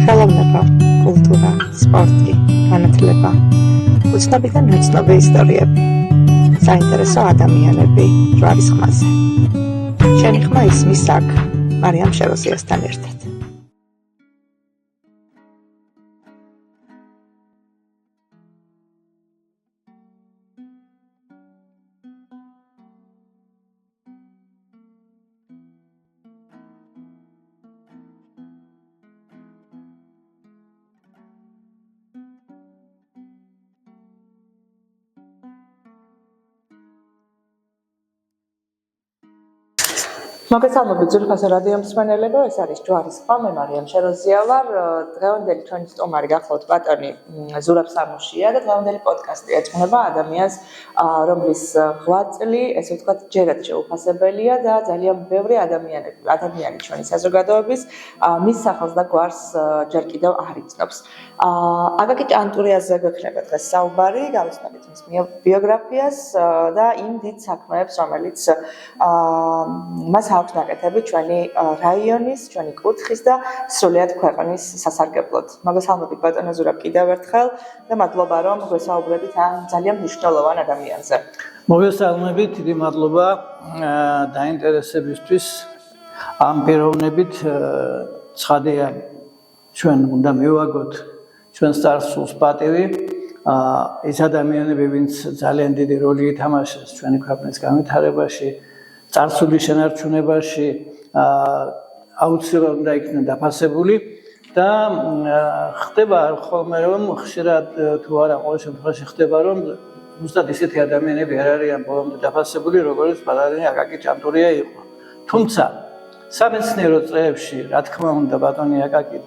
ხელოვნება, კულტურა, სპორტი, განათლება, უცნობი და ნაცნობი ისტორიები, საინტერესო ადამიანები ჯვარის ხმაზე. შენი ხმა ისმის აქ, მარიამ შეროზიასთან ერთად. მოგესალმებით ძვირფასო რადიო მსმენელებო, ეს არის ჯვარის ხმა, მე მარიამ შეროზია ვარ. დღევანდელი ჩვენი სტუმარი გახლავთ ბატონი ზურაბ სამუშია და დღევანდელი პოდკასტი ეძღვნება ადამიანს, რომლის ღვაწლი, ესე ვთქვათ, ჯერად შეუფასებელია და ძალიან ბევრი ადამიანი ჩვენი საზოგადოების მის სახელს და გვარს ჯერ კიდევ არ იცნობს. აკაკი ჭანტურიაზე გვექნება დღეს საუბარი, გავიცნობით მის ბიოგრაფიას და იმ დიდ საქმეებს, რომელიც მას აქვს ნაკეთები ჩვენი რაიონის, ჩვენი კუთხის და სრულიად ქვეყნის სასარგებლოდ. მოგესალმებით ბატონო ზურაბ კიდევ ერთხელ და მადლობა რომ გვესაუბრებით ამ ძალიან მნიშვნელოვან ადამიანზე. მოგესალმებით, დიდი მადლობა დაინტერესებისთვის. ამ პიროვნებით ცხადია ჩვენ უნდა მივაგოთ ჩვენს წარსულს პატივი. ეს ადამიანები, ვინც ძალიან დიდი როლი ითამაშეს ჩვენი ქვეყნის განვითარებაში, წარსულის შენარჩუნებაში, აუცილებლად უნდა იქნან დაფასებული და ხდება ხოლმე რომ ხშირად თუ არა ყოველ შემთხვევაში ხდება რომ ზუსტად ისეთი ადამიანები არ არიან ბოლომდე დაფასებული, როგორც ბატონი აკაკი ჭანტურია იყო. თუმცა სამეცნიერო წრეებში, რა თქმა უნდა, ბატონი აკაკი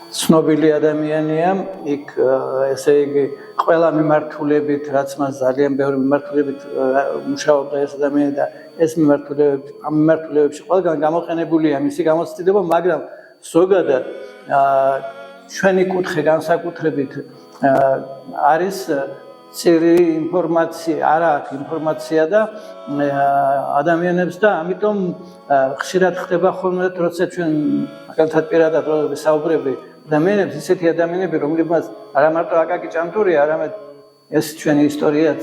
ცნობილი ადამიანია, იქ ესე იგი ყველა მიმართულებით, რაც მას ძალიან ბევრი მიმართულებით მუშაობდა ეს ადამიანი და ეს ამ მიმართულებებში ყველგან გამოყენებულია მისი გამოცდილება, მაგრამ ზოგადად ჩვენი კუთხე განსაკუთრებით არის წირი ინფორმაცია, არ აქვს ინფორმაცია და ადამიანებს და ამიტომ ხშირად ხდება ხოლმე, როცა ჩვენ მაგალითად პირადად ვისაუბრები ადამიანებს, ისეთი ადამიანები, რომლებმაც არა მარტო აკაკი ჭანტურია, არამედ ეს ჩვენი ისტორიაც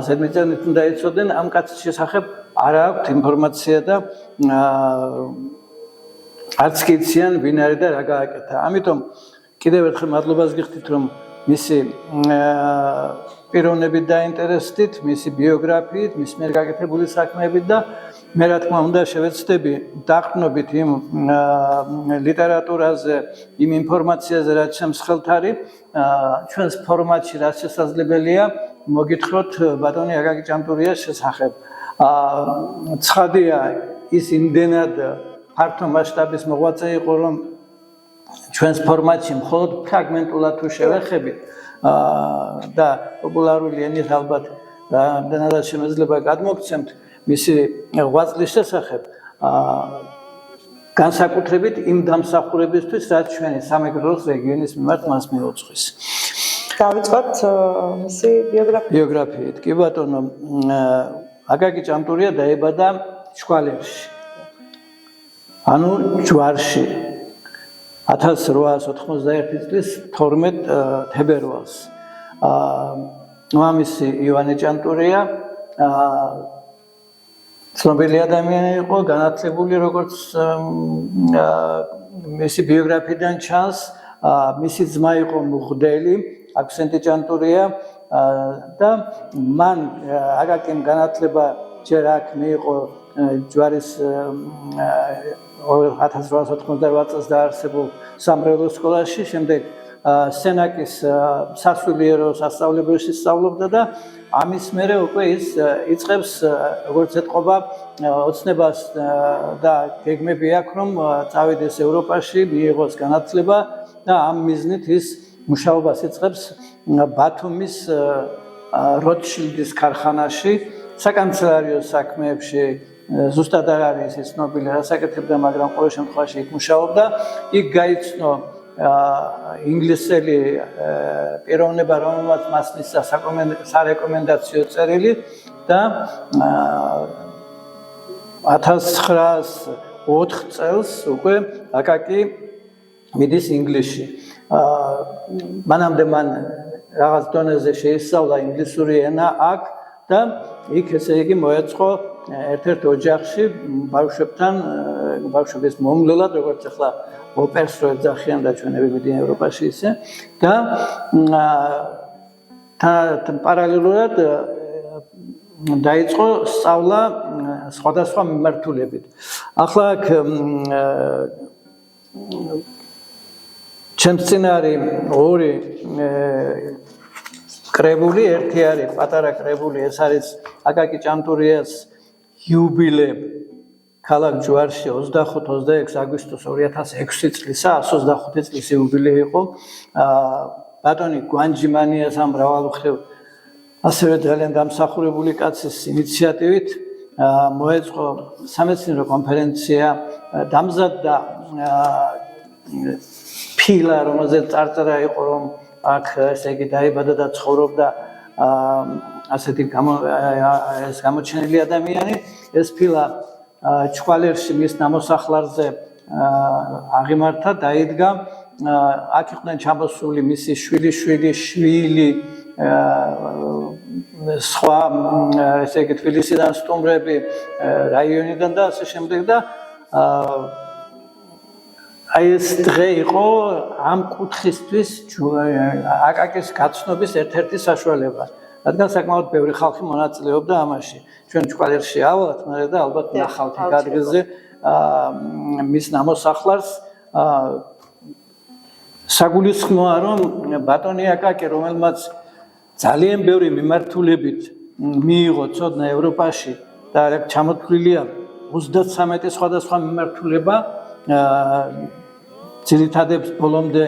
ზედმიწევნით უნდა იცოდნენ, ამ კაცის შესახებ არ აქვს ინფორმაცია და არც კი იციან ვინ არის და რა გააკეთა. ამიტომ კიდევ ერთხელ მადლობას გიხდით, რომ მისი პიროვნებით დაინტერესდით, მისი ბიოგრაფიით, მის მიერ გაკეთებული საქმეებით და მე რა თქმა უნდა შევეცდები დაყრდნობით იმ ლიტერატურაზე, იმ ინფორმაციაზე, რაც ჩემს ხელთ არის, ჩვენს ფორმატში რაც შესაძლებელია, მოგითხროთ ბატონი აკაკი ჭანტურიას შესახებ. ცხადია, ის იმდენად ფართო მასშტაბის მოღვაწე იყო, რომ ჩვენს ფორმატში მხოლოდ ფრაგმენტულად თუ შევეხებით და პოპულარული ენით ალბათ რამდენადაც შემეძლება გადმოგცემთ მისი ღვაწლის შესახებ, განსაკუთრებით იმ დამსახურებისთვის, რაც ჩვენი სამეგრელოს რეგიონის მიმართ მას მიუძღვის. დავიწყოთ მისი ბიოგრაფიით. კი ბატონო, აკაკი ჭანტურია დაიბადა შქვალერში, ანუ ჯვარში. 1891 წლის 12 თებერვალს. მამისი ივანე ჭანტურია ცნობილი ადამიანი იყო, განათლებული, როგორც მისი ბიოგრაფიიდან ჩანს, მისი ძმა იყო მღვდელი, აქვსენტი ჭანტურია და მან აკაკიმ განათლება ჯერ აქ მიიღო ჯვარის 1898 წელს დაარსებულ სამრევლო სკოლაში, შემდეგ სენაკის სასულიერო სასწავლებელში სწავლობდა და ამის მერე უკვე ის იწყებს, როგორც ეთყობა, ოცნებას და გეგმები აქვს, რომ წავიდეს ევროპაში, მიიღოს განათლება და ამ მიზნით ის მუშაობას იწყებს ბათუმის როტშილდის ქარხანაში, საკანცელერიო საქმეებში. ზუსტად არ არის ის ცნობილი რას აკეთებდა, მაგრამ ყოველ შემთხვევაში იქ მუშაობდა. იქ გაიცნო ინგლისელი პიროვნება, რომელმაც მას მისცა სარეკომენდაციო წერილი და 1904 წელს უკვე აკაკი მიდის ინგლისში. მანამდე მან რაღაც დონეზე შეისწავლა ინგლისური ენა აქ და იქ ესე იგი მოეწყო ერთ-ერთ ოჯახში ბავშვების მომვლელად, როგორც ახლა ოპერს რო ეძახიან და ჩვენები მიდიან ევროპაში ისე და პარალელურად დაიწყო სწავლა სხვადასხვა მიმართულებით. ახლა აქ ჩემს წინ არის ორი კრებული, ერთი არის პატარა კრებული, ეს არის აკაკი ჭანტურიას იუბილე ქალაქ ჯვარში 25-26 აგვისტოს 2006 წლისა, 125 წლის იუბილე იყო. ბატონი გვანჯიმანიას ამ მრავალმხრივ ასევე ძალიან დამსახურებული კაცის ინიციატივით მოეწყო სამეცნიერო კონფერენცია, დამზადდა ფილა, რომელზეც წარწერა იყო, რომ აქ ესე იგი დაიბადა და ცხოვრობდა ასეთი ეს გამოჩენილი ადამიანი. ეს ფილა ჩქვალერში მის ნამოსახლარზე აღიმართა, დაიდგა. აქ იყვნენ ჩამოსული მისი შვილი, სხვა ესე იგი თბილისიდან სტუმრები, რაიონიდან და ასე შემდეგ და აი ეს დღე იყო ამ კუთხისთვის აკაკის გაცნობის ერთ-ერთი საშუალება. რადგან საკმაოდ ბევრი ხალხი მონაწილეობდა ამაში. ჩვენ ჩქვალერში ავალთ, მაგრამ და ალბათ ნახავთ იქ ადგილზე მის ნამოსახლარს. საგულისხმოა, რომ ბატონი აკაკი, რომელმაც ძალიან ბევრი მიმართულებით მიიღო ცოდნა ევროპაში და ჩამოთვლილია 33 სხვადასხვა მიმართულება, ძირითადებს ბოლომდე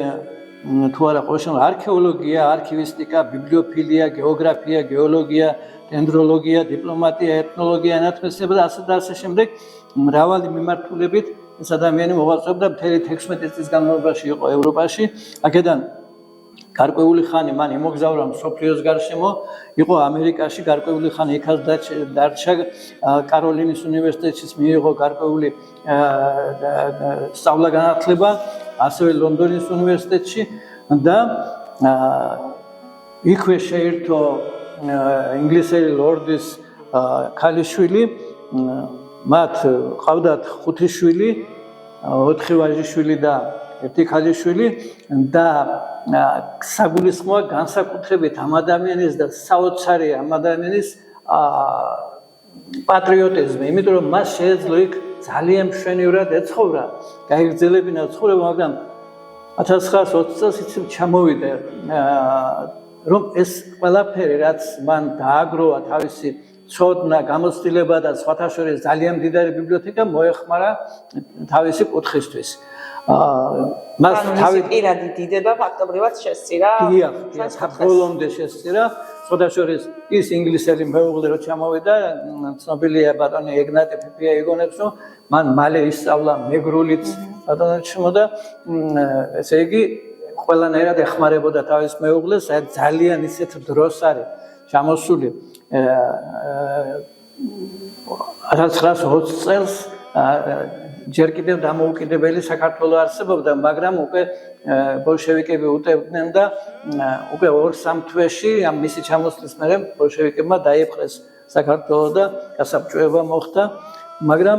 თუ არა ყოველ შემთხვევაში არქეოლოგია, არქივისტიკა, ბიბლიოფილია, გეოგრაფია, გეოლოგია, დენდროლოგია, დიპლომატია, ეთნოლოგია, ენათმეცნიერება და ასე შემდეგ მრავალი მიმართულებით ეს ადამიანი მოღვაწეობდა მთელი 16 წლის განმავლობაში იყო ევროპაში. აქედან გარკვეული ხანი მან იმოგზაურა მსოფლიოს გარშემო, იყო ამერიკაში, გარკვეული ხანი იქაც დარჩა, კაროლინის უნივერსიტეტშიც მიიღო გარკვეული სწავლა-განათლება, ასევე ლონდონის უნივერსიტეტში და იქვე შეირთო ინგლისელი ლორდის ქალიშვილი, მათ ყავდათ 5 შვილი, 4 ვაჟიშვილი და 1 ქალიშვილი და საგულისხმოა განსაკუთრებით ამ ადამიანის და საოცარი ამ ადამიანის პატრიოტიზმი, იმიტომ რომ მას შეეძლო იქ ძალიან მშვენივრად ეცხოვრა, გაიგრძელებინა ცხოვრება, მაგრამ 1920 წელს იცით ჩამოვიდა, რომ ეს ყველაფერი, რაც მან დააგროვა თავისი ცოდნა, გამოცდილება და სხვათა შორის ძალიან მდიდარი ბიბლიოთეკა მოეხმარა თავისი კუთხისთვის. მას თავი პირადი დიდება ფაქტობრივად შესწირა. დიახ, ბოლომდე შესწირა. სხვათა შორის ის ინგლისელი მეუღლე რო ჩამოვიდა, ცნობილია ბატონი ეგნატე ფიფია იგონებს, რომ მან მალე ისწავლა მეგრულიც ბატონეთშმო და ესე იგი ყველანაირად ეხმარებოდა თავის მეუღლეს, ძალიან ისეთ დროს არის ჩამოსული 1920 წელს ჯერ კიდევ დამოუკიდებელი საქართველო არსებობდა, მაგრამ უკვე ბოლშევიკები უტევდნენ და უკვე 2-3 თვეში ამ მისი ჩამოსვლის მერე ბოლშევიკებმა დაიპყრეს საქართველო და გასაბჭოება მოხდა, მაგრამ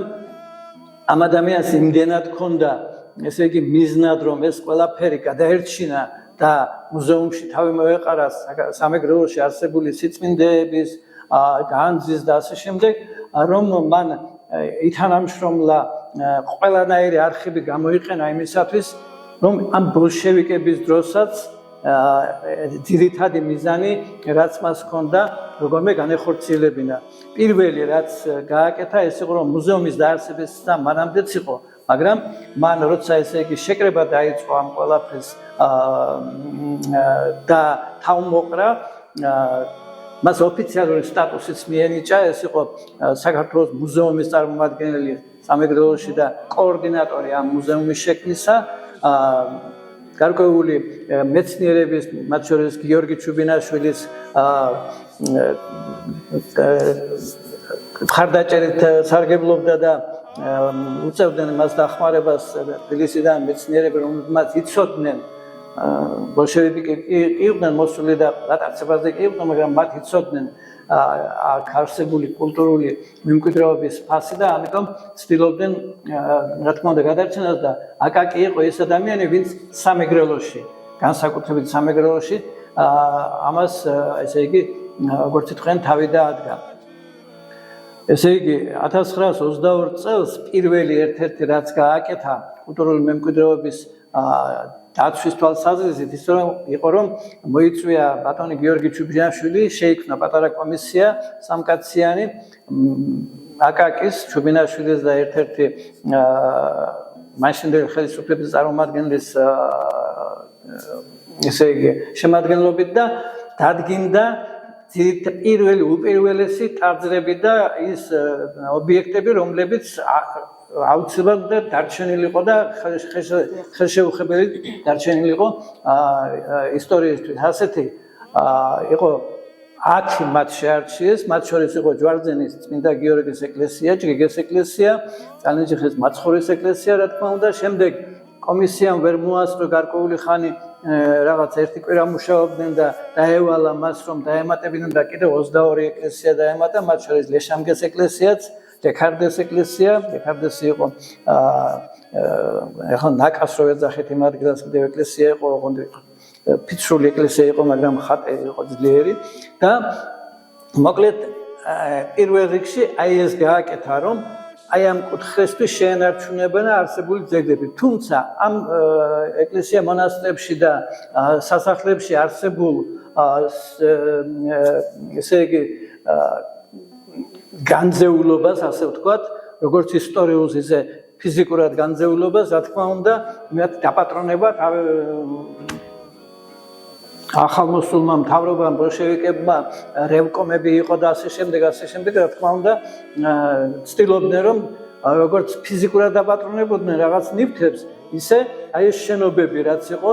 ამ ადამიანს იმდენად ჰქონდა, ესე იგი მიზნად, რომ ეს ყველაფერი გადაერჩინა და მუზეუმში თავი მოეყარა სამეგრელოში არსებული სიწმინდეების, განძის და ასე შემდეგ, რომ მან ითანამშრომლა ყველანაირი არქივი გამოიყენა იმისათვის, რომ ამ ბოლშევიკების დროსაც ძირითადი მიზანი, რაც მას ჰქონდა, როგორმე განეხორციელებინა. პირველი, რაც გააკეთა, ეს იყო, რომ მუზეუმის დაარსების და მანამდეც იყო, მაგრამ მან როცა ესე იგი შეკრება დაიწყო ამ ყველაფერს და თავმოყრა, მას ოფიციალური სტატუსიც მიენიჭა, ეს იყო საქართველოს მუზეუმის წარმომადგენელი სამეგრელოში და კოორდინატორი ამ მუზეუმის შექმნისა, გარკვეული მეცნიერების, მათ შორის გიორგი ჩუბინაშვილის მხარდაჭერით სარგებლობდა და უწევდნენ მას დახმარებას თბილისიდან მეცნიერები, რომელთაც იცოდნენ ბოლშევიკები იყვნენ მოსული და დაწესებაზე კი იყვნენ, მაგრამ მათ იცოდნენ აქ არსებული კულტურული მემკვიდრეობის ფასი და ამიტომ ცდილობდნენ რა თქმა უნდა გადარჩენას და აკაკი იყო ეს ადამიანი, ვინც სამეგრელოში, განსაკუთრებით სამეგრელოში ამას ესე იგი როგორც ითქვენ თავი დაადგა. ესე იგი 1922 წელს პირველი ერთ-ერთი რაც გააკეთა კულტურული მემკვიდრეობის დაცვის თვალსაზრისით ის იყო რომ მოიწვია ბატონი გიორგი ჩუბინაშვილი, შეიქმნა პატარა კომისია სამკაციანი აკაკის, ჩუბინაშვილის და ერთ-ერთი მაშინდელი ხელისუფლების წარმომადგენლის ესე იგი შემადგენლობით და დადგინდა პირველი უპირველესი ტაძრები და ის ობიექტები, რომლებიც აუცილებლად დარჩენილი იყო და ხელშეუხებელი დარჩენილი იყო ისტორიისთვის. ასეთი იყო 10 მათ შეარჩიეს, მათ შორის იყო ჯვარდენის წმინდა გიორგის ეკლესია, ჭრიგეს ეკლესია, წალენჯიხის მაცხოვრის ეკლესია, რა თქმა უნდა, შემდეგ კომისიამ ვერ მოასწრო გარკვეული ხანი რაღაც ერთი კვირა მუშაობდნენ და დაევალა მას რომ დაემატებინა და კიდევ 22 ეკლესია დაემატა, მათ შორის ლეშამგეს ეკლესიაც, დექარდეს ეკლესია, დექარდესი იყო ახლა ნაკასრო ეძახით იმ ადგილას კიდევ ეკლესია იყო, ოღონდ ფიცრული ეკლესია იყო, მაგრამ ხატი იყო ძლიერი და მოკლედ პირველ რიგში აი ეს გააკეთა რომ აი ამ კუთხესთვის შეენარჩუნებინა არსებული ძეგლები. თუმცა ამ ეკლესია მონასტრებში და სასახლებში არსებულ ესე იგი განძეულობას, ასე ვთქვათ, როგორც ისტორიულს, ისე ფიზიკურად განძეულობას, რა თქმა უნდა, მათ დაპატრონება ახალმოსულმა მთავრობამ, ბოლშევიკებმა, რევკომები იყო და ასე შემდეგ, რა თქმა უნდა, ცდილობდნენ რომ როგორც ფიზიკურად დაპატრონებოდნენ რაღაც ნივთებს, ისე აი ეს შენობები რაც იყო,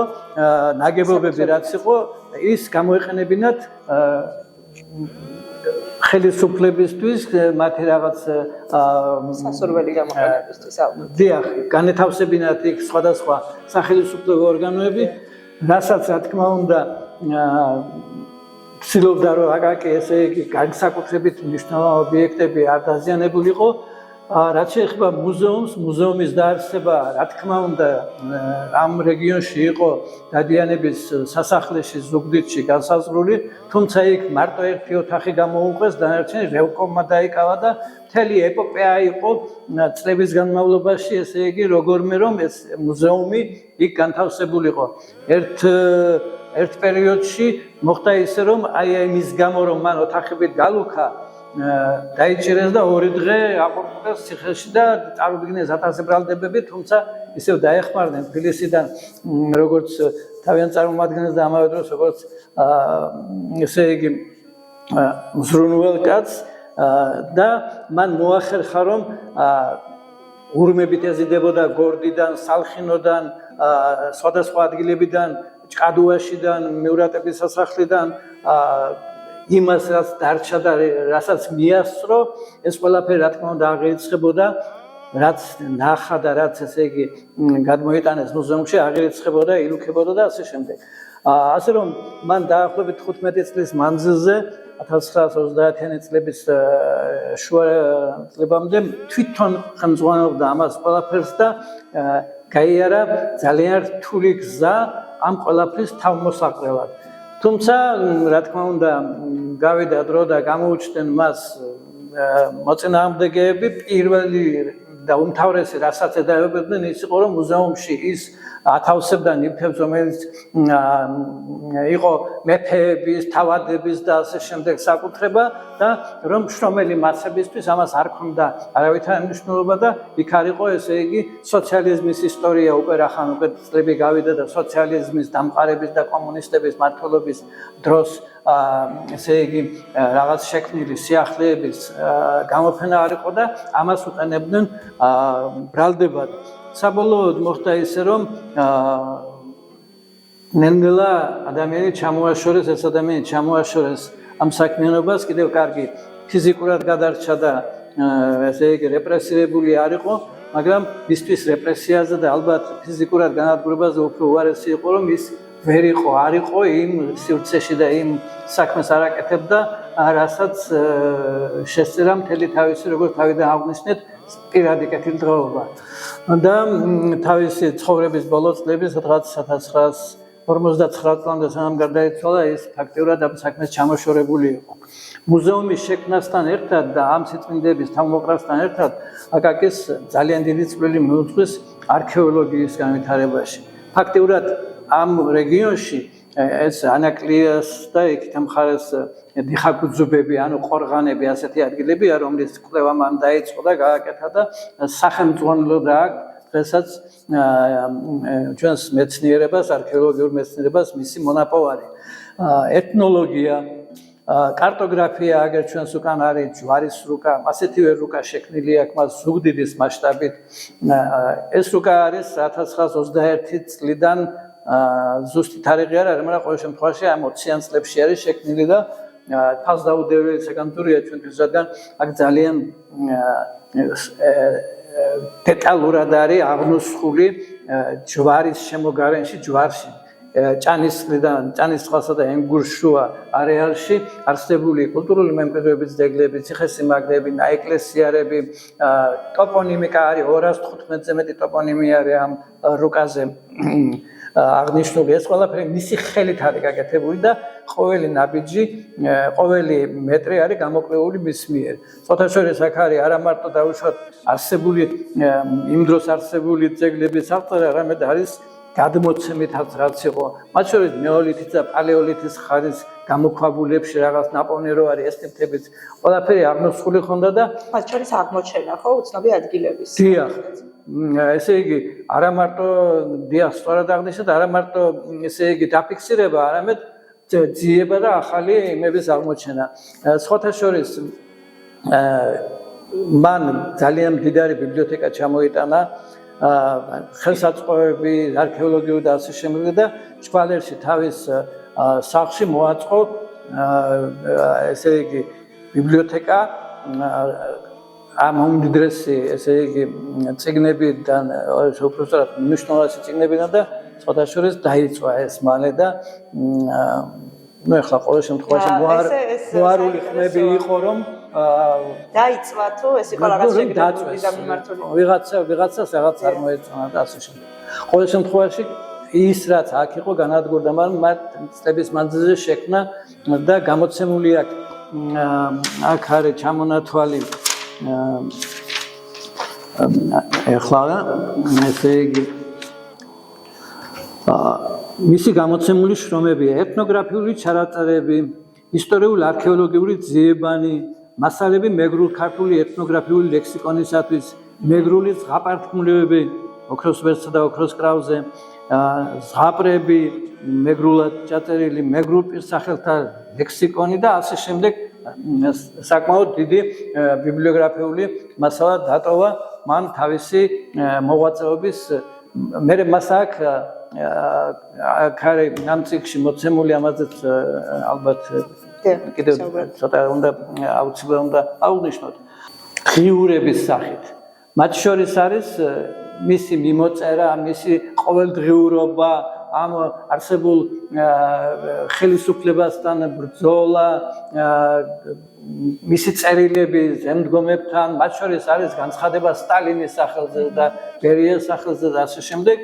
ნაგებობები რაც იყო, ის გამოეყენებინათ ხელისუფლებისთვის მათი რაღაც სასურველი გამოყენებისთვის ალბათ. დიახ, განეთავსებინათ იქ სხვადასხვა სახელმწიფო ორგანოები, რასაც რა თქმა უნდა ცდილობდა რომ აკაკი ესე იგი განსაკუთრებით მნიშვნელოვანი ობიექტები არ დაზიანებულიყო. რაც შეეხება მუზეუმს, მუზეუმის დაარსება, რა თქმა უნდა, ამ რეგიონში იყო დადიანების სასახლეში ზუგდიდში განსაზღვრული, თუმცა იქ მარტო ერთი ოთახი გამოუყვეს, დანარჩენი რევკომმა დაიკავა და მთელი ეპოპეა იყო წლების განმავლობაში, ესე იგი, როგორმე რომ ეს მუზეუმი იქ განთავსებულიყო. ერთ პერიოდში მოხდა ისე რომ აი იმის გამო რომ მან ოთახებით გალუქა დაიჭირეს და 2 დღე აყურებდეს ციხეში და წარუდგინეს 1000 ბრალდებები, თუმცა ისევ დაეხმარნენ თბილისიდან როგორც თავიანთ წარმომადგენელს და ამავე დროს როგორც ესე იგი მზრუნველ კაცს და მან მოახერხა რომ ურმებით ეზიდებოდა გორდიდან, სალხინოდან, სხვადასხვა ადგილებიდან, ჭყადუაშიდან, მეურატების სასახლიდან იმას რაც დარჩა და რასაც მიასწრო, ეს ყველაფერი რა თქმა უნდა აღირიცხებოდა, რაც ნახა და რაც ესე იგი გადმოიტანეს მუზეუმში, აღირიცხებოდა, ილუქებოდა და ასე შემდეგ. ასე რომ მან დაახლოებით 15 წლის მანძილზე 1930-იანი წლების შუა წლებამდე თვითონ ხელმძღვანელობდა ამას ყველაფერს და გაიარა ძალიან რთული გზა ამ ყველაფრის თავმოსაყრელად. თუმცა, რა თქმა უნდა, გავიდა დრო და გამოუჩნდნენ მას მოწინააღმდეგეები, პირველი და უმთავრესი რასაც ეძებდნენ ის იყო რომ მუზეუმში ის ათავსებდა ნივთებს, რომელიც იყო მეფეების, თავადების და ასე შემდეგ საკუთრება და რომ შრომელი მასებისთვის ამას არ ქონდა არავითარი მნიშვნელობა და იქ არ იყო ესე იგი სოციალიზმის ისტორია უკვე რახან უკვე წლები გავიდა და სოციალიზმის დამყარების და კომუნისტების მმართველობის დროს ესე იგი რაღაც შექმნილი სიახლეების გამოფენა არ იყო და ამას უყენებდნენ ბრალდებად. საბოლოოდ მოხდა ისე რომ ნელ-ნელა ადამიანი ჩამოაშორეს, ეს ადამიანი ჩამოაშორეს ამ საქმიანობას, კიდევ კარგი ფიზიკურად გადარჩა და ესე იგი რეპრესირებული არ იყო, მაგრამ მისთვის რეპრესიაზე და ალბათ ფიზიკურად განადგურებაზე უფრო უარესი იყო, რომ ის ვერ იყო, არ იყო იმ სივრცეში და იმ საქმეს არ აკეთებდა, რასაც შესწირა მთელი თავისი, როგორც თავიდან აღვნიშნეთ, პირადი კეთილდღეობა. და თავისი ცხოვრების ბოლო წლები, სადღაც 1959 წლამდე სანამ გარდაიცვალა, ის ფაქტიურად ამ საქმეს ჩამოშორებული იყო. მუზეუმის შექმნასთან ერთად და ამ სიწმინდეების თავმოყრასთან ერთად აკაკის ძალიან დიდი წვლილი მიუძღვის არქეოლოგიის განვითარებაში. ფაქტიურად ამ რეგიონში ეს ანაკლიას და იქით მხარეს დიხაკუძუბები, ანუ ყორღანები, ასეთი ადგილებია, რომლის კვლევა მან დაიწყო და გააკეთა და სახელმძღვანელო და დღესაც ჩვენს მეცნიერებას, არქეოლოგიურ მეცნიერებას მისი მონაპოვარი. ეთნოლოგია, კარტოგრაფია, აგერ ჩვენს უკან არის ჯვარის რუკა, ასეთივე რუკა შექმნილი აქვს მას ზუგდიდის მასშტაბით. ეს რუკა არის 1921 წლიდან ზუსტი თარიღი არ არის, მაგრამ ყოველ შემთხვევაში ამ 20-იან წლებში არის შექმნილი და ფასდაუდებელი საკანტურია ჩვენთვის, რადგან აქ ძალიან დეტალურად არის აღნუსხული ჯვარის შემოგარენში, ჯვარში, ჭანისხლიდან, ჭანისწყალსა და ენგურშუა არეალში არსებული კულტურული მემკვიდრეობის ძეგლები, ციხესიმაგრეები, ნაეკლესიარები, ტოპონიმიკა არის 215-ზე მეტი ტოპონიმი არის ამ რუკაზე აღნიშნული. ეს ყველაფერი მისი ხელით არის გაკეთებული და ყოველი ნაბიჯი, ყოველი მეტრი არის გამოკვლეული მის მიერ. წოთაშორის აქ არის არა მარტო დაუშვათ არსებული იმ დროს არსებული ძეგლების აღწერა, არამედ არის გადმოცემითაც რაც იყო. მათ შორის ნეოლითის და პალეოლითის ხანის გამოქვაბულებში რაღაც ნაპოვნი რო არის ესტემთებიც ყველაფერი აღნოსხული ხონდა და მათ შორის აღმოჩენა ხო უცნობი ადგილების. დიახ. ესე იგი, არა მარტო დიახ, სწორად აღნიშნეთ, არა მარტო ესე იგი დაფიქსირება, არამედ ძიება და ახალი იმების აღმოჩენა. სხვათა შორის მან ძალიან მდიდარი ბიბლიოთეკა ჩამოიტანა, ხელსაწყოები, არქეოლოგიური და ასე შემდეგ და შქვალერში თავის სახლში მოაწყო ესე იგი ბიბლიოთეკა ამ უმდიდრესი ესე იგი წიგნებიდან, უბრალოდ მნიშვნელოვანი წიგნებიდან და სხვათა შორის დაიწვა ეს მალე და ну ეხლა ყოველ შემთხვევაში მოარული ხმები იყო რომ დაიწვა თუ ეს იყო რაღაც შეგრძნებული და მიმართული ვიღაცას რაღაც არ მოეწონა და ასე შემდეგ. ყოველ შემთხვევაში ის რაც აქ იყო განადგურდა, მაგრამ მათ წლების მანძილზე შექმნა და გამოცემული აქ არის ჩამონათვალი ეხლა ესე იგი მისი გამოცემული შრომებია ეთნოგრაფიული ჩანაწერები, ისტორიული არქეოლოგიური ძიებანი, მასალები მეგრულ ქართული ეთნოგრაფიული ლექსიკონისათვის, მეგრული ზღაპართმულები, ოქროს ვერსსა და ოქროს კრავზე, ზღაპრები, მეგრულად ჩაწერილი, მეგრულ პირსახელთა ლექსიკონი და ასე შემდეგ. საკმაოდ დიდი ბიბლიოგრაფიული მასალა დატოვა მან თავისი მოღვაწეობის მერე მას აქ არის ამ წიგნში მოცემული ამაზეც ალბათ კიდევ ცოტა უნდა აუცილებლად უნდა აღვნიშნოთ ღიურების სახით. მათ შორის არის მისი მიმოწერა, მისი ყოველდღიურობა, ამ არსებულ ხელისუფლებასთან ბრძოლა, მისი წერილები ზემდგომებთან, მათ შორის არის განცხადება სტალინის სახელზე და ბერიას სახელზე და ასე შემდეგ.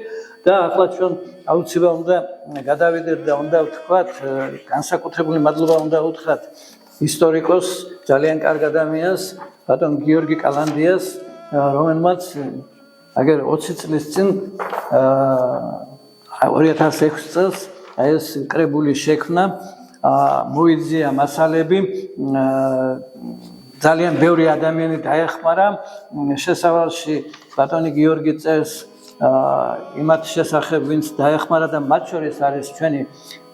და ახლა ჩვენ აუცილებლად უნდა გადავიდეთ და უნდა ვთქვათ, განსაკუთრებული მადლობა უნდა უთხრათ ისტორიკოს, ძალიან კარგ ადამიანს, ბატონ გიორგი კალანდიას, რომელმაც აგერ 20 წლის წინ 2006 წელს ეს კრებული შექმნა, მოიძია მასალები, ძალიან ბევრი ადამიანი დაეხმარა შესავალში ბატონი გიორგი წერს იმათ შესახებ, ვინც დაეხმარა და მათ შორის არის ჩვენი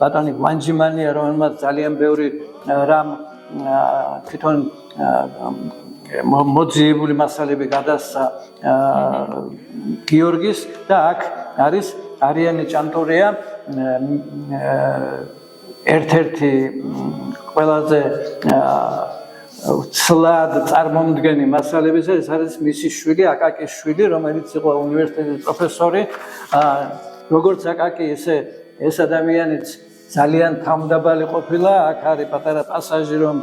ბატონი გვანჯიმანია, რომელმაც ძალიან ბევრი რამ თვითონ მოძიებული მასალები გადასცა გიორგის და აქ არის არიანი ჭანტურია, ერთ-ერთი ყველაზე ცლად წარმომდგენი მასალებისა, ეს არის მისი შვილი, აკაკის შვილი, რომელიც იყო უნივერსიტეტის პროფესორი. როგორც აკაკი, ესე ეს ადამიანიც ძალიან თავმდაბალი ყოფილა. აქ არის პატარა პასაჟი, რომ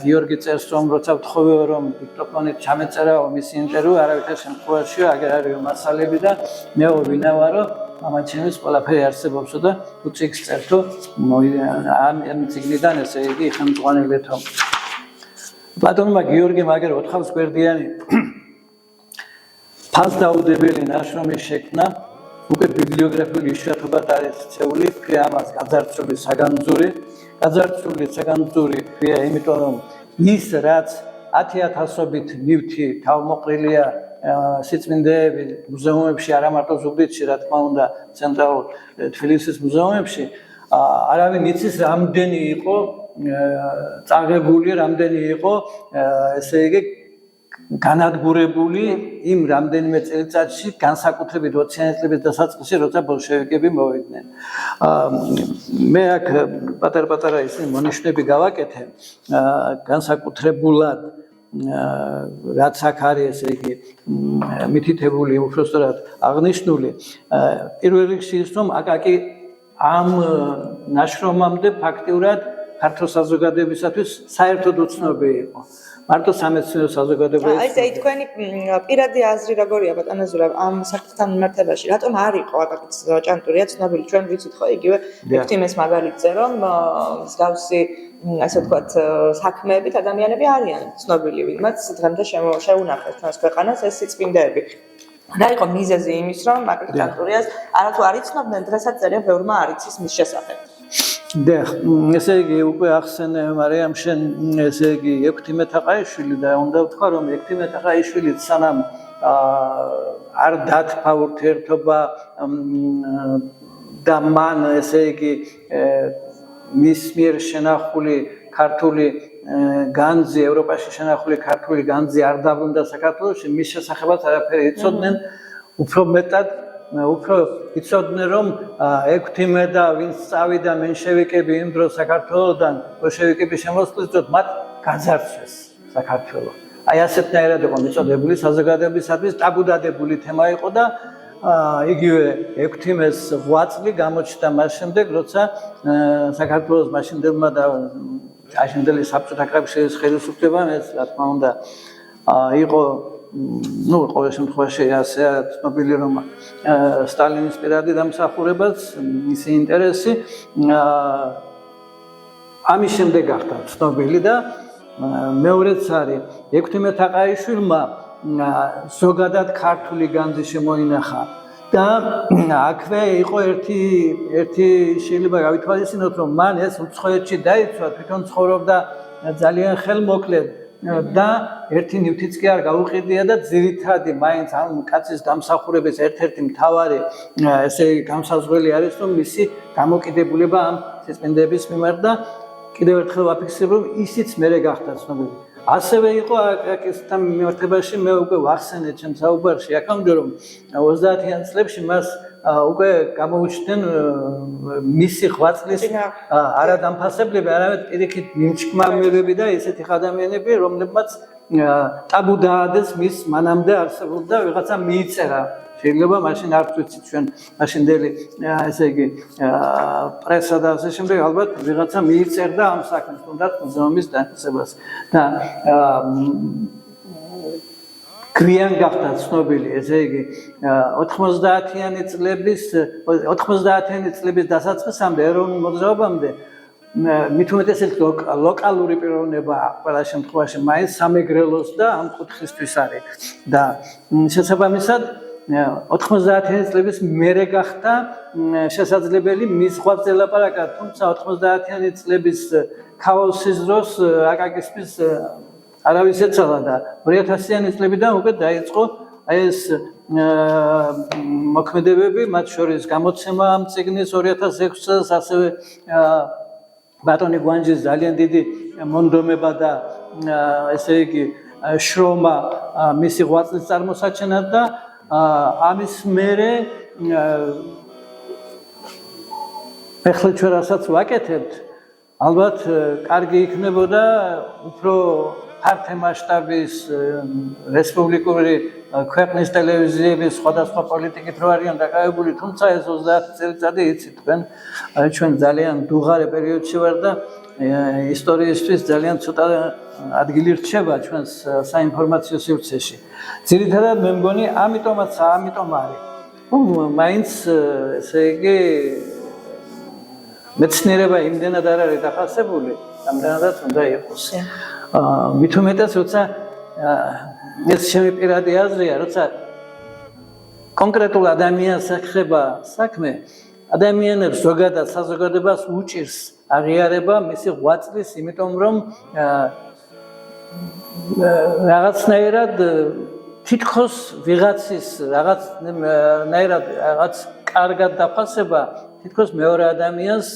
გიორგი წერს, რომ როცა ვთხოვეო, რომ დიქტოფონით ჩამეწერაო მისი ინტერვიუ, არავითარ შემთხვევაში აგერ არის მასალები და მე ვინავარო, ამაჩემის ყველაფერი არსებობსო და თუ წიგნს წერთო, ამ წიგნიდან ესე იგი ხელმძღვანელეთო. პლატონმა გიორგიმ აგერ 4 გვერდიანი ფასდაუდებელი ნაშრომი შექმნა. უკვე ბიბლიოგრაფიული იშვიათობად არის ცეული, ქვია ამას გაძარცვული საგანძური. გაძარცვული საგანძური ქვია, იმიტომ რომ ის რაც 10,000-ობით ნივთი თავმოყრილია სიწმინდეები მუზეუმებში, არა მარტო ზუგდიდში, რა თქმა უნდა, ცენტრალურ თბილისის მუზეუმებში, არავინ იცის რამდენი იყო წაღებული, რამდენი იყო ესე იგი განადგურებული იმ რამდენიმე წელიწადში განსაკუთრებით 20-იანი წლების დასაწყისში, როცა ბოლშევიკები მოვიდნენ. მე აქ პატარ-პატარა ისინი მონიშნები გავაკეთე, განსაკუთრებულად რაც აქ არის ესე იგი მითითებული, უბრალოდ აღნიშნული, პირველ რიგში ის რომ აკაკი ამ ნაშრომამდე ფაქტიურად ქართულ საზოგადოებისათვის საერთოდ უცნობი იყო. მარტო სამეცნიერო საზოგადოებაში. აი ეს თქვენი პირადი აზრი როგორია ბატონო ზურაბ ამ საკითხთან მიმართებაში? რატომ არ იყო აკაკიც ჭანტურია ცნობილი? ჩვენ ვიცით ხო იგივე ექვთიმეს მაგალითზე რომ მსგავსი ასე ვთქვათ საქმეებით ადამიანები არიან ცნობილი, ვინმეც დღემდე შეუნახეს ჩვენს ქვეყანას ეს სიწმინდეები. რა იყო მიზეზი იმის რომ აკაკი ჭანტურიას არათუ არ იცნობდნენ, დღესაც წერია ბევრმა არ იცის მის შესახებ. და ესე იგი უკვე ახსენე მარიამ შენ ესე იგი ექვთიმე თაყაიშვილი და უნდა ვთქვა რომ ექვთიმე თაყაიშვილი სანამ არ დათფა ურთიერთობა და მან ესე იგი მის მიერ შენახული ქართული განძი ევროპაში შენახული ქართული განძი არ დაბრუნდა საქართველოში მის შესახებაც არაფერი იცოდნენ უფრო მეტად უფრო იცოდნენ რომ ექვთიმე და ვინც წავიდა მენშევიკები იმ დროს საქართველოდან ბოლშევიკების შემოსვლისწოდ მათ გაძარცვეს საქართველო. აი ასეთნაირად იყო მიწოდებული საზოგადოებისათვის ტაბუდადებული თემა იყო და იგივე ექვთიმეს ღვაწლი გამოჩნდა მას შემდეგ, როცა საქართველოს მაშინდელმა და აშენდელი საბჭოთა კავშირის ხელისუფლებამ ეს რა თქმა უნდა იყო ყოველ შემთხვევაში ასეა ცნობილი რომ სტალინის პირადი დამსახურებაც მისი ინტერესი ამის შემდეგ გახდა ცნობილი და მეორეც არის ექვთიმე თაყაიშვილმა ზოგადად ქართული განძი შემოინახა და აქვე იყო ერთი შეიძლება გავითვალისწინოთ რომ მან ეს უცხოეთში დაიცვა თვითონ ცხოვრობდა ძალიან ხელმოკლედ და ერთი ნივთიც კი არ გაუყიდია და ძირითადი მაინც ამ კაცის დამსახურების ერთ-ერთი მთავარი ესე გამსაზღვრელი არის რომ მისი დამოკიდებულება ამ სიწმინდეების მიმართ და კიდევ ერთხელ ვაფიქსირებ რომ ისიც მერე გახდა ცნობილი. ასევე იყო აკაკისთან მიმართებაში მე უკვე ვახსენე ჩემ საუბარში აქამდე რომ 30-იან წლებში მას უკვე გამოუჩნდნენ მისი ღვაწლის არადამფასებლები, არამედ პირიქით მიმჭკმარმელები და ესეთი ადამიანები, რომლებმაც ტაბუ დაადეს მის მანამდე არსებობდა ვიღაცა მიიწერა. შეიძლება მაშინ არ ვიცით ჩვენ მაშინდელი ესე იგი პრესა და ასე შემდეგ ალბათ ვიღაცა მიიწერდა ამ საქმეს, თუნდაც მუზეუმის დაწესებას და გვიან გახდა ცნობილი, ესე იგი 90-იანი წლების დასაწყისამდე ეროვნულ მოძრაობამდე მით უმეტესად ლოკალური პიროვნება ყველა შემთხვევაში მაინც სამეგრელოს და ამ კუთხისთვის არის და შესაბამისად 90-იანი წლების მერე გახდა შესაძლებელი მის ღვაწლზე ლაპარაკა, თუმცა 90-იანი წლების ქაოსის დროს აკაკისთვის არავის ეცალა და 2000-იანი წლებიდან უკვე დაიწყო ეს მოქმედებები, მათ შორის გამოცემა ამ წიგნის 2006 წელს, ასევე ბატონი გვანჯის ძალიან დიდი მონდომება და ესე იგი შრომა მისი ღვაწლის წარმოსაჩენად და ამის მერე ეხლა ჩვენ რასაც ვაკეთებთ ალბათ კარგი იქნებოდა უფრო ფართე მასშტაბის რესპუბლიკური ქვეყნის ტელევიზიების სხვადასხვა პოლიტიკით რო არიან დაკავებული, თუმცა ეს 30 წელიწადი იცით თქვენ, ჩვენ ძალიან დუღარე პერიოდში ვარ და ისტორიისთვის ძალიან ცოტა ადგილი რჩება ჩვენს საინფორმაციო სივრცეში. ძირითადად მე მგონი ამიტომ არის. მაინც ესე იგი მეცნიერება იმდენად არ არის დაფასებული, ამდენადაც უნდა იყოს. მით უმეტეს, როცა ეს ჩემი პირადი აზრია, როცა კონკრეტულ ადამიანს ეხება საქმე, ადამიანებს ზოგადად საზოგადოებას უჭირს აღიარება მისი ღვაწლის, იმიტომ რომ რაღაცნაირად თითქოს ვიღაცის რაღაც კარგად დაფასება თითქოს მეორე ადამიანს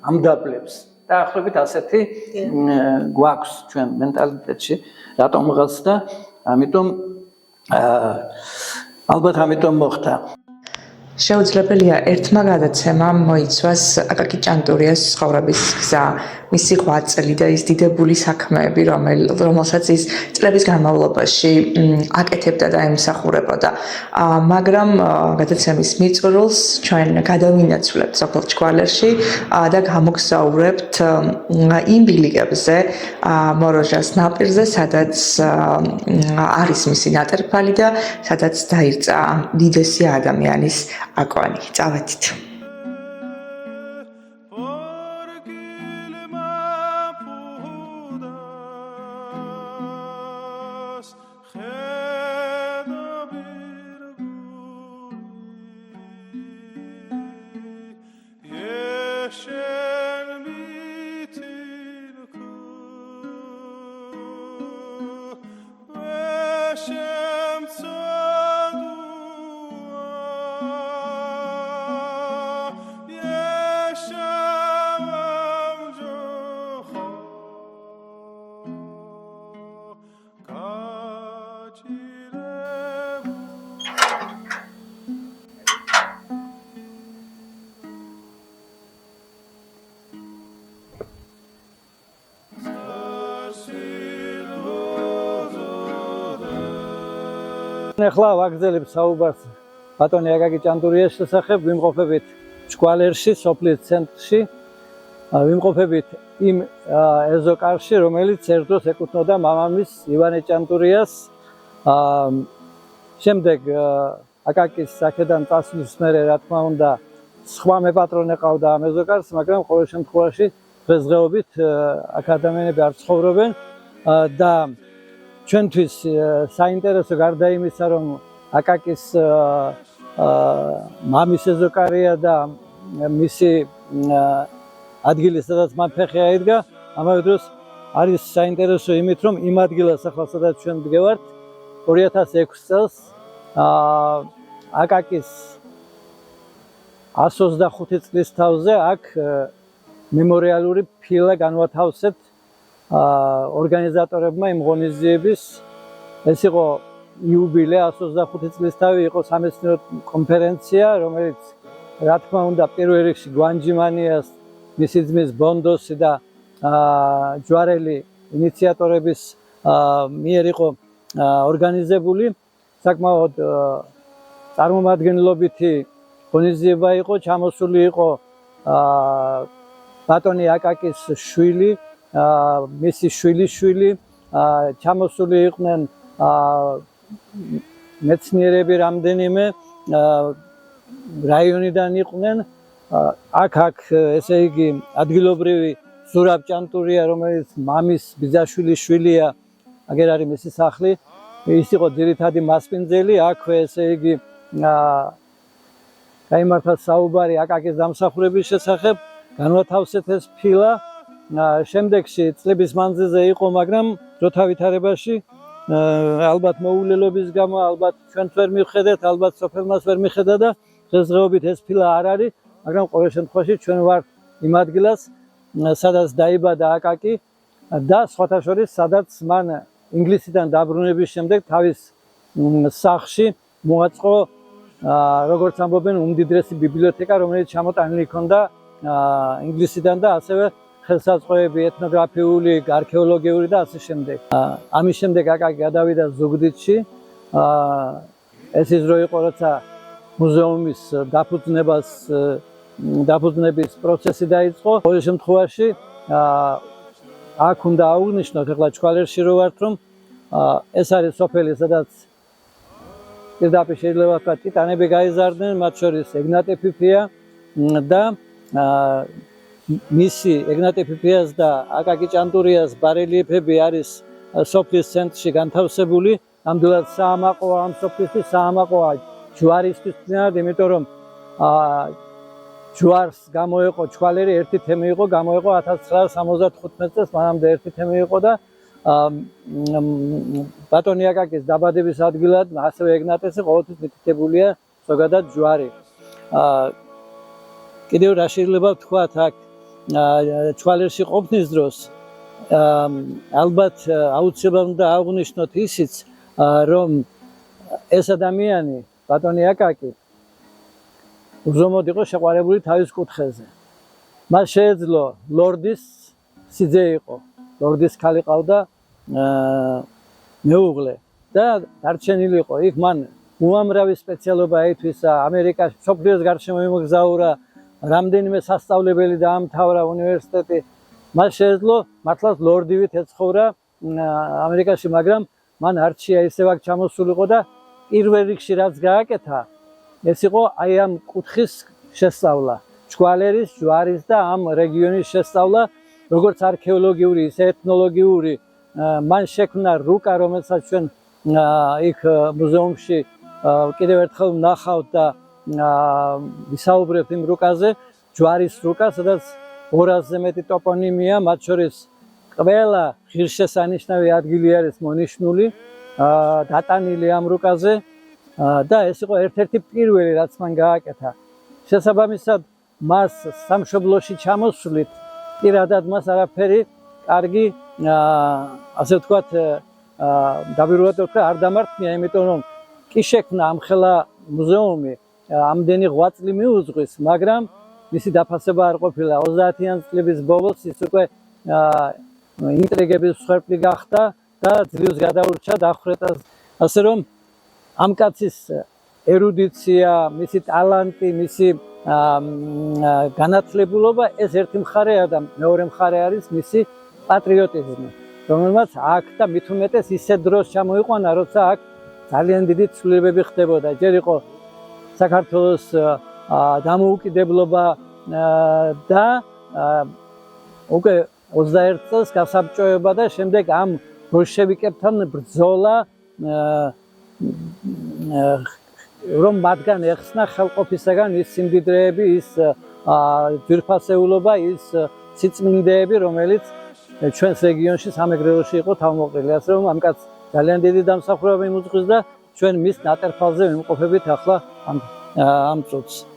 ამდაბლებს. დაახლოებით ასეთი გვაქვს ჩვენ მენტალიტეტში, რატომღაც და ამიტომ ალბათ ამიტომ მოხდა. შეუძლებელია ერთმა გადაცემამ მოიცვას აკაკი ჭანტურიას ცხოვრების გზა, მისი ღვაწლი და ის დიდებული საქმეები, რომელსაც ის წლების განმავლობაში აკეთებდა და ემსახურებოდა. მაგრამ გადაცემის მიწურულს ჩვენ გადავინაცვლებთ სოფელ ჩქვალერში და გამოგზაურებთ იმ ბილიკებზე, მოროჟას ნაპირზე, სადაც არის მისი ნატერფალი და სადაც დაირწა დიდესი ადამიანის აკვანი. წავედით. ახლა ვაგრძელებ საუბარს ბატონი აკაკი ჭანტურიას შესახებ, ვიმყოფებით ჩქვალერში, სოფლის ცენტრში, ვიმყოფებით იმ ეზოკარში, რომელიც ერთდროს ეკუთვნოდა მამამის ივანე ჭანტურიას. შემდეგ აკაკის აქედან წასვლის მერე, რა თქმა უნდა, სხვა მეპატრონე ყავდა ამ ეზოკარს, მაგრამ ყოველ შემთხვევაში დღესდღეობით აქ ადამიანები არ ცხოვრობენ და ჩვენთვის საინტერესო გარდა იმისა, რომ აკაკის მამის ეზოკარია და მისი ადგილი, სადაც მან ფეხი აიდგა, ამავე დროს არის საინტერესო იმით, რომ იმ ადგილას ახლა სადაც ჩვენ ვდგევართ, 2006 წელს აკაკის 125 წლის თავზე აქ მემორიალური ფილა განვათავსეთ ორგანიზატორებმა იმ ღონისძიების. ეს იყო იუბილე 125 წლისთავი, იყო სამეცნიერო კონფერენცია, რომელიც რა თქმა უნდა პირველ რიგში გვანჯიმანიას, მისი ძმის ბონდოსი და ჯვარელი ინიციატორების მიერ იყო ორგანიზებული. საკმაოდ წარმომადგენლობითი ღონისძიება იყო, ჩამოსული იყო ბატონი აკაკის შვილი, მისი შვილიშვილი, ჩამოსული იყვნენ მეცნიერები რამდენიმე, რაიონიდან იყვნენ. აქ ესე იგი ადგილობრივი ზურაბ ჭანტურია, რომელიც მამის ბიძაშვილის შვილია, აგერ არის მისი სახლი, ის იყო ძირითადი მასპინძელი. აქვე ესე იგი გაიმართა საუბარი აკაკის დამსახურების შესახებ, განვათავსეთ ეს ფილა. შემდეგში წლების მანძილზე იყო, მაგრამ დროთა ვითარებაში ალბათ მოულელობის გამო, ალბათ ჩვენც ვერ მივხედეთ, ალბათ სოფელმაც ვერ მიხედა და დღესდღეობით ეს ფილა არ არის, მაგრამ ყოველ შემთხვევაში ჩვენ ვართ იმ ადგილას, სადაც დაიბადა აკაკი და სხვათა შორის, სადაც მან ინგლისიდან დაბრუნების შემდეგ თავის სახლში მოაწყო, როგორც ამბობენ, უმდიდრესი ბიბლიოთეკა, რომელიც ჩამოტანილი ჰქონდა ინგლისიდან და ასევე ხელსაწყოები, ეთნოგრაფიული, არქეოლოგიური და ასე შემდეგ. ამის შემდეგ აკაკი გადავიდა ზუგდიდში. ეს ის რო იყო, როცა მუზეუმის დაფუძნების პროცესი დაიწყო. ყოველ შემთხვევაში აქ უნდა აღვნიშნოთ, ახლა ჩქვალერში რო ვართ, რომ ეს არის სოფელი, სადაც პირდაპირ შეიძლება ვთქვათ, ტიტანები გაიზარდნენ, მათ შორის ეგნატე ფიფია და მისი ეგნატე ფიფიას და აკაკი ჭანტურიას ბარელიეფები არის სოფლის ცენტრში განთავსებული. ნამდვილად საამაყოა ამ სოფლისთვის, საამაყოა ჯვარისთვის, იმიტომ რომ ჯვარს გამოეყო ჩქვალერი, ერთი თემი იყო, გამოეყო 1975 წელს, მანამდე ერთი თემი იყო და ბატონი აკაკის დაბადების ადგილად, ასევე ეგნატესი ყოველთვის მითითებულია ზოგადად ჯვარი. კიდევ რა შეიძლება ვთქვათ აქ ჩქვალერში ყოფნის დროს, ალბათ აუცილებლად უნდა აღვნიშნოთ ისიც, რომ ეს ადამიანი, ბატონი აკაკი, უზომოდ იყო შეყვარებული თავის კუთხეზე. მას შეეძლო ლორდის სიძე იყო, ლორდის ქალი ყავდა მეუღლე და დარჩენილი იყო. იქ მან უამრავი სპეციალობა ითვისა, ამერიკაში, მსოფლიოს გარშემო იმოგზაურა, რამდენიმე სასწავლებელი დაამთავრა უნივერსიტეტი. მას შეეძლო მართლაც ლორდივით ეცხოვრა ამერიკაში, მაგრამ მან არჩია ისევ აქ ჩამოსულიყო და პირველ რიგში რაც გააკეთა, ეს იყო აი ამ კუთხის შესწავლა, ჩქვალერის, ჯვარის და ამ რეგიონის შესწავლა, როგორც არქეოლოგიური, ისე ეთნოლოგიური. მან შექმნა რუკა, რომელსაც ჩვენ იქ მუზეუმში კიდევ ერთხელ ვნახავთ და ვისაუბრებთ იმ რუკაზე, ჯვარის რუკა, სადაც 200-ზე მეტი ტოპონიმია, მათ შორის ყველა ღირსშესანიშნავი ადგილი არის მონიშნული, დატანილი ამ რუკაზე და ეს იყო ერთ-ერთი პირველი, რაც მან გააკეთა. შესაბამისად, მას სამშობლოში ჩამოსვლით პირადად მას არაფერი კარგი, ასე ვთქვათ, დაბირულად ვთქვა, არ დამარცხნია, იმიტომ რომ კი შექმნა ამხელა მუზეუმი, ამდენი ღვაწლი მიუძღვის, მაგრამ მისი დაფასება არ ყოფილა. 30-იან წლების ბოლოს ის უკვე ინტრიგების მსხვერპლი გახდა და ძლივს გადაურჩა დახვრეტას. ასე რომ ამ კაცის ერუდიცია, მისი ტალანტი, მისი განათლებულობა ეს ერთი მხარეა და მეორე მხარე არის მისი პატრიოტიზმი, რომელმაც აქ და მით უმეტეს ისეთ დროს ჩამოიყვანა, როცა აქ ძალიან დიდი ცვლილებები ხდებოდა. ჯერ იყო საქართველოს დამოუკიდებლობა და უკვე 21 წელს გასაბჭოება და შემდეგ ამ ბოლშევიკებთან ბრძოლა, რომ მათგან ეხსნა ხელყოფისაგან ის სიმდიდრეები, ის ძვირფასეულობა, ის სიწმინდეები, რომელიც ჩვენს რეგიონში სამეგრელოში იყო თავმოყრილი. ასე რომ ამ კაცს ძალიან დიდი დამსახურება მიუძღვის და ჩვენ მის ნატერფალზე ვიმყოფებით ახლა ამ წუთს.